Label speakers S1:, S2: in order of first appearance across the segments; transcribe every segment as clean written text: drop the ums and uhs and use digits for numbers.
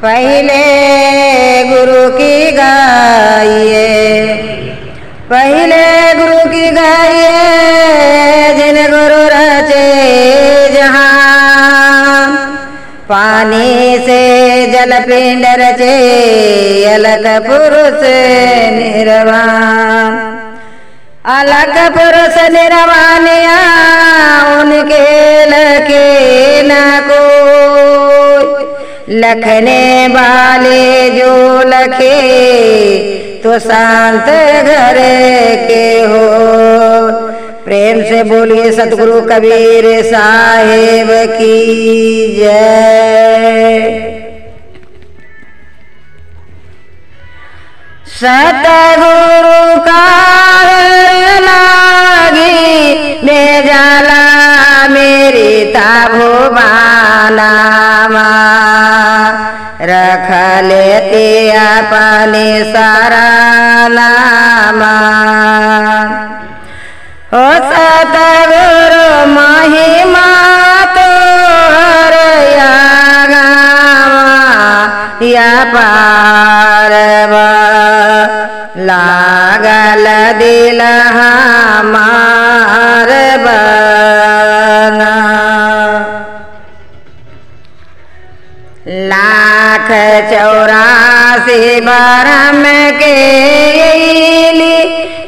S1: पहले गुरु की गाइए, पहले गुरु की गाइए, जिन गुरु रचे जहां। पानी से जल पिंड रचे, अलग पुरुष निर्वाण। अलग पुरुष निर्वाणिया, उनके लखे न कोई। लखने वाले जो लखे, तो शांत घर के हो। प्रेम से बोलिए सतगुरु कबीर साहेब की जय। सतगुरु का लागी बेजाला मेरी ताभो बानामा। रख लेते अपने सारा नामा। हो सतगुरु महिमा तोहर या गावा या पारवा। लागल दिल हमार बना। लाख 84 बरम के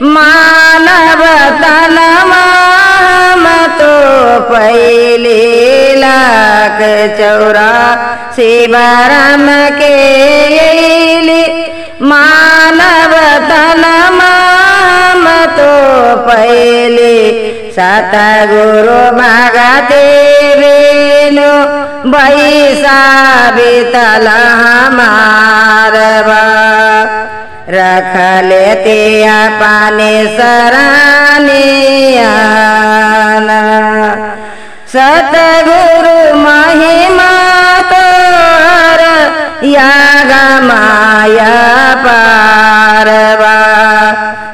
S1: मानव तन माम तो पहले। लाख 84 बरम के मानव तन माम तो पहले। सतगुरु भगते बिनु बैसा बीतल हमारवा। रख लेते अपने सरानियाना। सतगुरु महिमा तोहर या गमाया पारवा।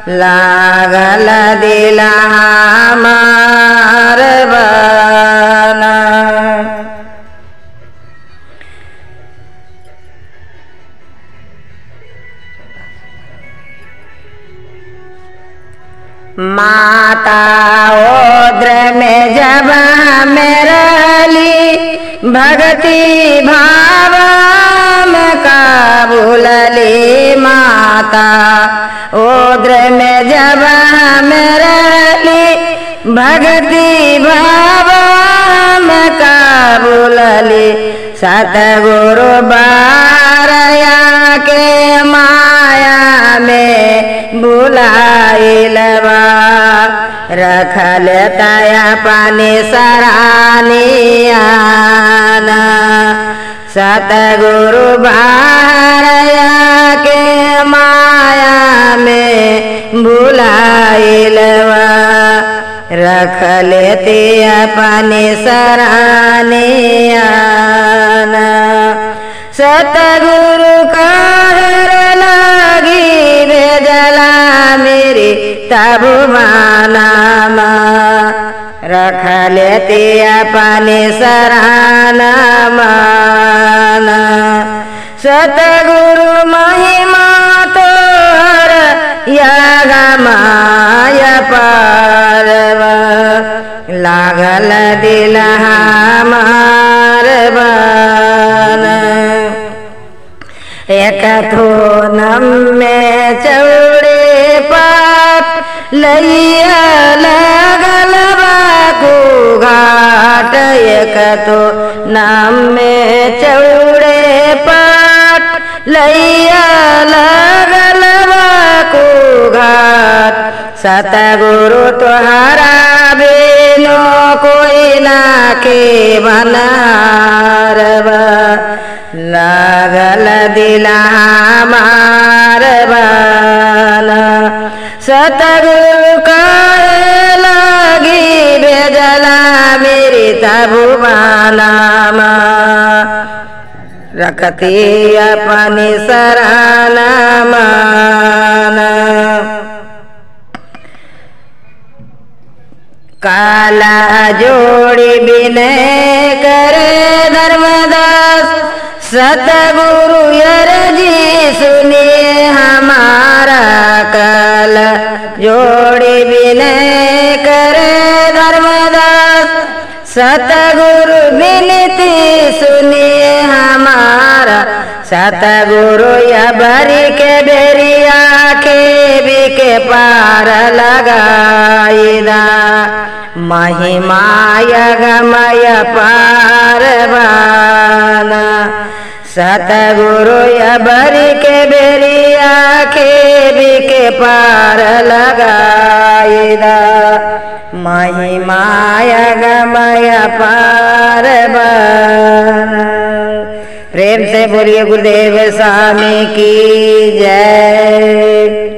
S1: लागल दिल हमार बना। माता ओद्र में जब में रहली, भक्ति भाव में का भूलली। माता ओद्र में जब में रहली, भक्ति भाव में का भूलली। सतगुरु बारया के माया में बुलाइलवा। रख लेता अपने सरानियाना। सतगुरु बारया के माया में बुलाइलवा। रख लेते अपने सरानियाना। सतगुरु कहर लागी भेजला मेरे तब मानामा। रख लेते अपने सरानामाना। सतगुरु महिमा तोहर या गमाया पारवा। लागल दिल हमार बना। एक थो नम में चौड़े पात लैया लगल बाकू घाट। एक तो नाम में चौड़े पात लैया लगल बाकू घाट। सतगुरु तुहरा बिनु कोई ना के बनारवा। लागल दिल हमार बना। सतगुरु का लागी भेजला मेरी तबु बानामा। रखती अपनी सरानामाना। काला जोड़ी बिनय करे धर्मदास सतगुरु अर्जी सुनिए हमारा कल जोड़ी विनय करे धर्मदास। सतगुरु विनती सुनिए हमारा सतगुरु यबरी के बेरिया के भी के पार लगाईदा। महिमा यगमय पारवाना सतगुरु यबरी के बेरिया के भी के पार लगाईदा। महिमा यगमय पारवाना। प्रेम से बोलिए गुरुदेव स्वामी की जय।